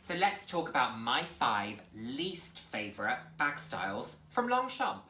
So let's talk about my 5 least favourite bag styles from Longchamp.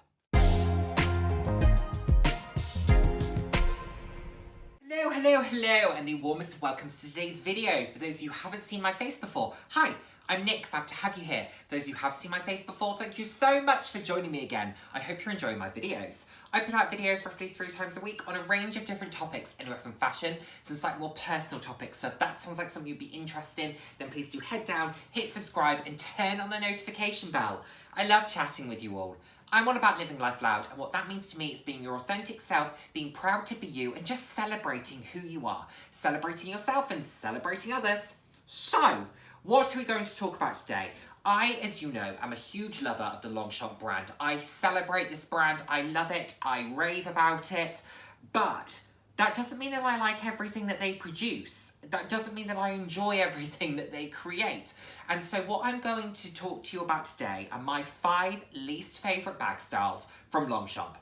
Hello, and the warmest welcomes to today's video. For those of you who haven't seen my face before, hi, I'm Nick, glad to have you here. For those of you who have seen my face before, thank you so much for joining me again. I hope you're enjoying my videos. I put out videos roughly 3 times a week on a range of different topics, anywhere from fashion, some slightly more personal topics. So if that sounds like something you'd be interested in, then please do head down, hit subscribe, and turn on the notification bell. I love chatting with you all. I'm all about living life loud, and what that means to me is being your authentic self, being proud to be you, and just celebrating who you are. Celebrating yourself and celebrating others. So, what are we going to talk about today? I, as you know, am a huge lover of the Longchamp brand. I celebrate this brand, I love it, I rave about it, but that doesn't mean that I like everything that they produce. That doesn't mean that I enjoy everything that they create. And so what I'm going to talk to you about today are my 5 least favourite bag styles from Longchamp.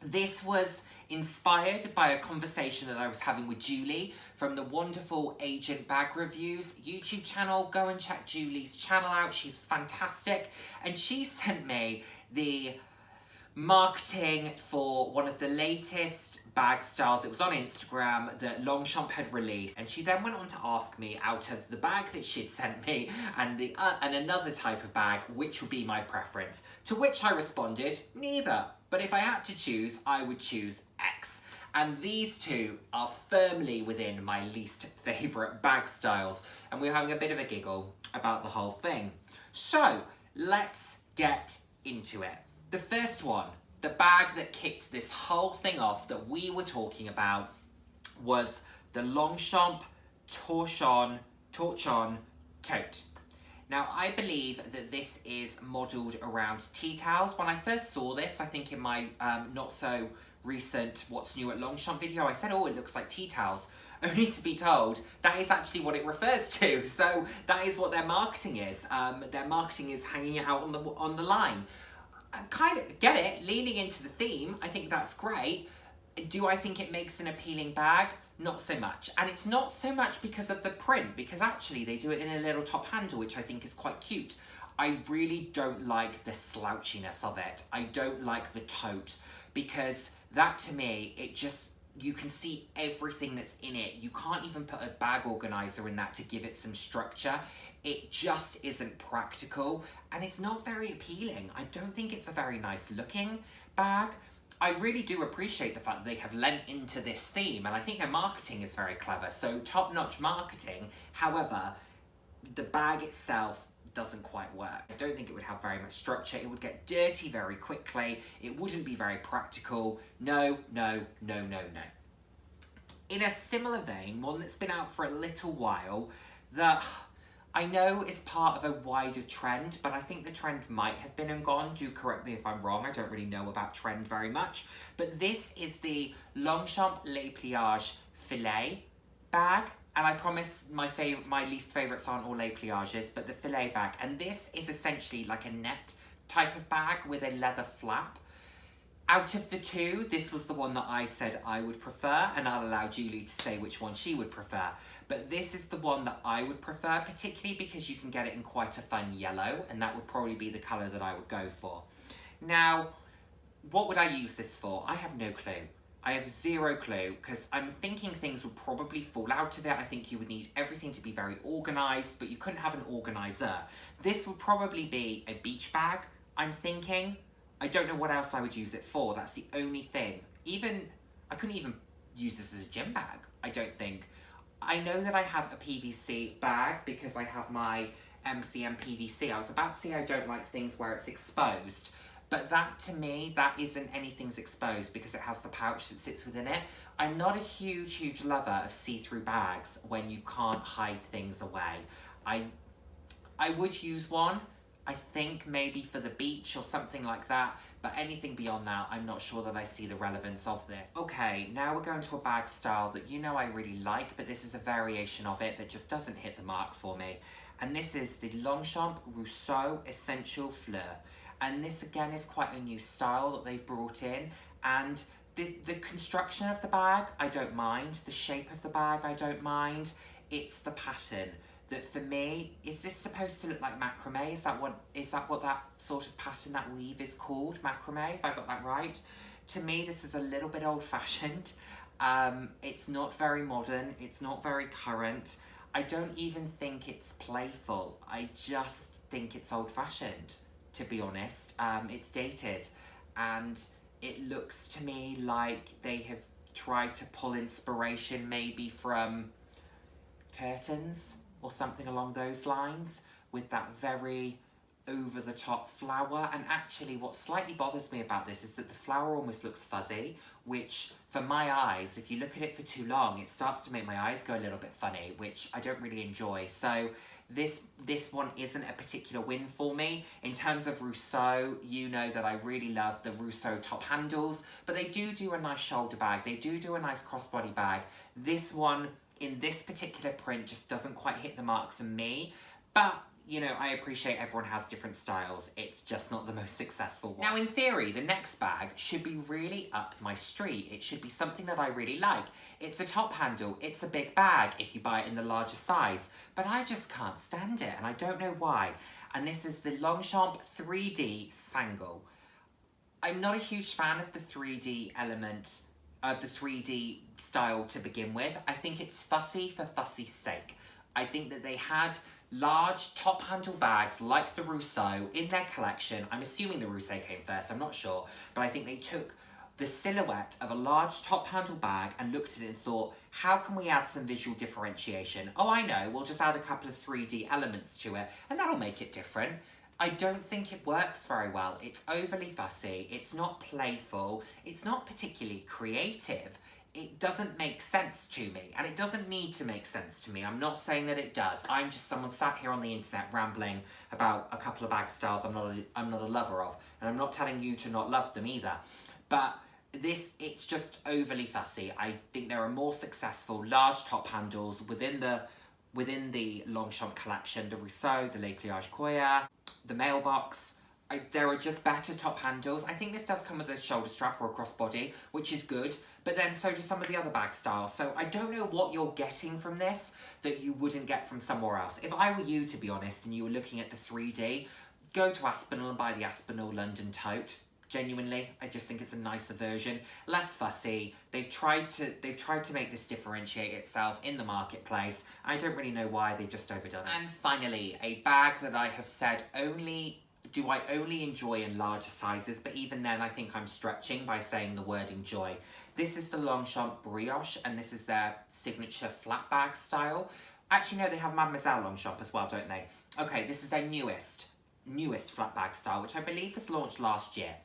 This was inspired by a conversation that I was having with Julie from the wonderful Agent Bag Reviews YouTube channel. Go and check Julie's channel out, she's fantastic. And she sent me the marketing for one of the latest bag styles. It was on Instagram that Longchamp had released, and she then went on to ask me, out of the bag that she'd sent me and another type of bag, which would be my preference. To which I responded, neither. But if I had to choose, I would choose X. And these two are firmly within my least favourite bag styles, and we were having a bit of a giggle about the whole thing. So let's get into it. The first one, the bag that kicked this whole thing off that we were talking about, was the Longchamp Torchon tote. Now, I believe that this is modelled around tea towels. When I first saw this, I think in my not so recent What's New at Longchamp video, I said, oh, it looks like tea towels. Only to be told, that is actually what it refers to. So that is what their marketing is. Their marketing is hanging it out on the line. I kind of get it, leaning into the theme, I think that's great. Do I think it makes an appealing bag? Not so much. And it's not so much because of the print, because actually they do it in a little top handle, which I think is quite cute. I really don't like the slouchiness of it. I don't like the tote, because that to me, it just, you can see everything that's in it. You can't even put a bag organizer in that to give it some structure. It just isn't practical, and it's not very appealing. I don't think it's a very nice looking bag. I really do appreciate the fact that they have lent into this theme, and I think their marketing is very clever. So top-notch marketing. However, the bag itself doesn't quite work. I don't think it would have very much structure. It would get dirty very quickly. It wouldn't be very practical. No. In a similar vein, one that's been out for a little while, that I know is part of a wider trend, but I think the trend might have been and gone. Do correct me if I'm wrong, I don't really know about trend very much. But this is the Longchamp Les Pliages Filet bag. And I promise my least favourites aren't all Les Pliages, but the Filet bag. And this is essentially like a net type of bag with a leather flap. Out of the two, this was the one that I said I would prefer, and I'll allow Julie to say which one she would prefer. But this is the one that I would prefer, particularly because you can get it in quite a fun yellow, and that would probably be the colour that I would go for. Now, what would I use this for? I have no clue. I have zero clue, because I'm thinking things would probably fall out of it. I think you would need everything to be very organised, but you couldn't have an organiser. This would probably be a beach bag, I'm thinking. I don't know what else I would use it for. That's the only thing. I couldn't even use this as a gym bag, I don't think. I know that I have a PVC bag because I have my MCM PVC. I was about to say I don't like things where it's exposed, but that to me, that isn't anything's exposed because it has the pouch that sits within it. I'm not a huge lover of see-through bags when you can't hide things away. I would use one, I think maybe for the beach or something like that, but anything beyond that, I'm not sure that I see the relevance of this. Okay, now we're going to a bag style that you know I really like, but this is a variation of it that just doesn't hit the mark for me. And this is the Longchamp Rousseau Essential Fleur. And this again is quite a new style that they've brought in, and the construction of the bag, I don't mind. The shape of the bag, I don't mind. It's the pattern. that for me, is this supposed to look like macrame? Is that what that sort of pattern, that weave is called? Macrame, if I got that right? To me, this is a little bit old-fashioned. It's not very modern, it's not very current. I don't even think it's playful. I just think it's old-fashioned, to be honest. It's dated, and it looks to me like they have tried to pull inspiration maybe from curtains or something along those lines, with that very over-the-top flower. And actually what slightly bothers me about this is that the flower almost looks fuzzy, which for my eyes, if you look at it for too long, it starts to make my eyes go a little bit funny, which I don't really enjoy. So this one isn't a particular win for me. In terms of Rousseau, you know that I really love the Rousseau top handles, but they do a nice shoulder bag, they do a nice crossbody bag. This one, in this particular print, just doesn't quite hit the mark for me, but you know, I appreciate everyone has different styles. It's just not the most successful one. Now, in theory, the next bag should be really up my street. It should be something that I really like. It's a top handle. It's a big bag if you buy it in the larger size. But I just can't stand it, and I don't know why. And this is the Longchamp 3D Sangle. I'm not a huge fan of the 3D element, of the 3D style to begin with. I think it's fussy for fussy's sake. I think that they had large top handle bags like the Rousseau in their collection. I'm assuming the Rousseau came first, I'm not sure, but I think they took the silhouette of a large top handle bag and looked at it and thought, how can we add some visual differentiation? Oh, I know, we'll just add a couple of 3D elements to it and that'll make it different. I don't think it works very well. It's overly fussy, it's not playful, it's not particularly creative. It doesn't make sense to me, and it doesn't need to make sense to me. I'm not saying that it does. I'm just someone sat here on the internet rambling about a couple of bag styles I'm not a lover of, and I'm not telling you to not love them either. But it's just overly fussy. I think there are more successful large top handles within the Longchamp collection, the Rousseau, the Les Pliages Coya, the Mailbox. There are just better top handles. I think this does come with a shoulder strap or a crossbody, which is good, but then so do some of the other bag styles. So I don't know what you're getting from this that you wouldn't get from somewhere else. If I were you, to be honest, and you were looking at the 3D, go to Aspinall and buy the Aspinall London tote. Genuinely, I just think it's a nicer version, less fussy. They've tried to make this differentiate itself in the marketplace. I don't really know why, they've just overdone it. And finally, a bag that I have said do I only enjoy in larger sizes, but even then I think I'm stretching by saying the word enjoy. This is the Longchamp Brioche, and this is their signature flat bag style. Actually, no, they have Mademoiselle Longchamp as well, don't they? Okay, this is their newest flat bag style, which I believe was launched last year.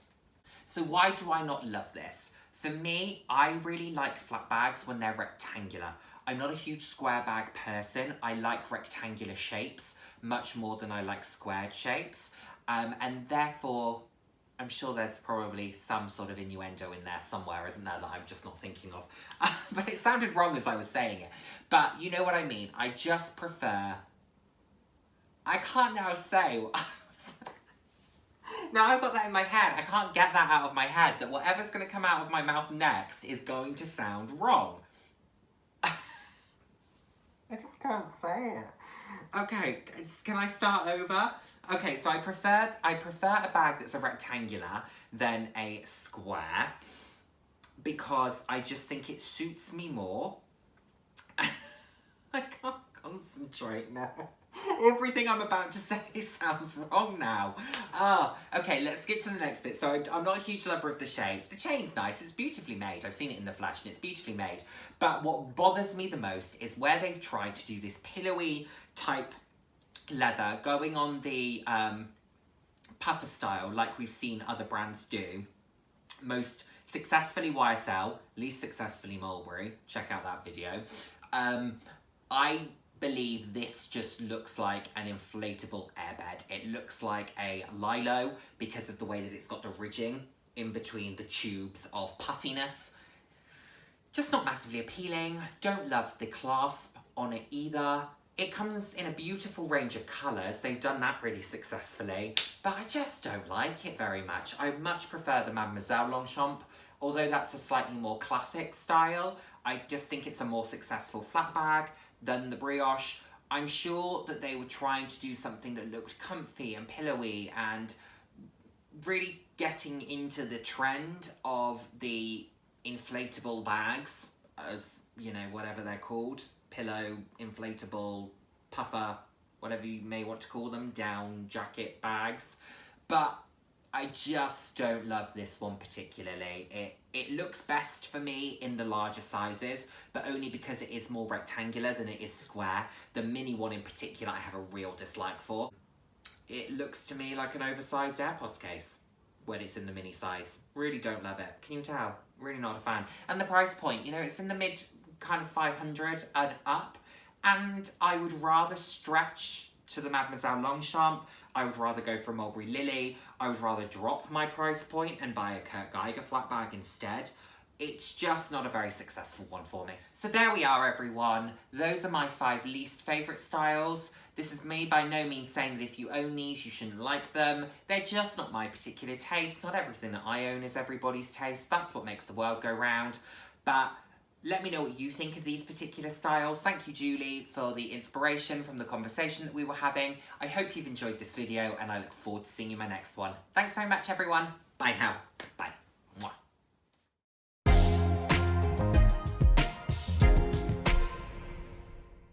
So why do I not love this? For me, I really like flat bags when they're rectangular. I'm not a huge square bag person. I like rectangular shapes much more than I like squared shapes. And therefore, I'm sure there's probably some sort of innuendo in there somewhere, isn't there, that I'm just not thinking of. But it sounded wrong as I was saying it. But you know what I mean. I just prefer... I can't now say... Now I've got that in my head. I can't get that out of my head, that whatever's going to come out of my mouth next is going to sound wrong. I just can't say it. Okay, can I start over? Okay, so I prefer a bag that's a rectangular than a square because I just think it suits me more. I can't concentrate now. Everything I'm about to say sounds wrong now. Okay, let's get to the next bit. So I'm not a huge lover of the shape. The chain's nice, it's beautifully made. I've seen it in the flesh and it's beautifully made. But what bothers me the most is where they've tried to do this pillowy type leather going on the puffer style like we've seen other brands do. Most successfully YSL, least successfully Mulberry. Check out that video. I believe this just looks like an inflatable airbed. It looks like a Lilo because of the way that it's got the ridging in between the tubes of puffiness. Just not massively appealing. Don't love the clasp on it either. It comes in a beautiful range of colours. They've done that really successfully, but I just don't like it very much. I much prefer the Mademoiselle Longchamp, although that's a slightly more classic style. I just think it's a more successful flat bag than the Brioche. I'm sure that they were trying to do something that looked comfy and pillowy and really getting into the trend of the inflatable bags, as, you know, whatever they're called, pillow, inflatable, puffer, whatever you may want to call them, down jacket bags. But I just don't love this one particularly. It looks best for me in the larger sizes, but only because it is more rectangular than it is square. The mini one in particular I have a real dislike for. It looks to me like an oversized AirPods case when it's in the mini size. Really don't love it. Can you tell? Really not a fan. And the price point, you know, it's in the mid kind of 500 and up, and I would rather stretch to the Mademoiselle Longchamp. I would rather go for a Mulberry Lily. I would rather drop my price point and buy a Kurt Geiger flat bag instead. It's just not a very successful one for me. So there we are, everyone. Those are my 5 least favourite styles. This is me by no means saying that if you own these, you shouldn't like them. They're just not my particular taste. Not everything that I own is everybody's taste. That's what makes the world go round. But let me know what you think of these particular styles. Thank you, Julie, for the inspiration from the conversation that we were having. I hope you've enjoyed this video, and I look forward to seeing you in my next one. Thanks so much, everyone. Bye now.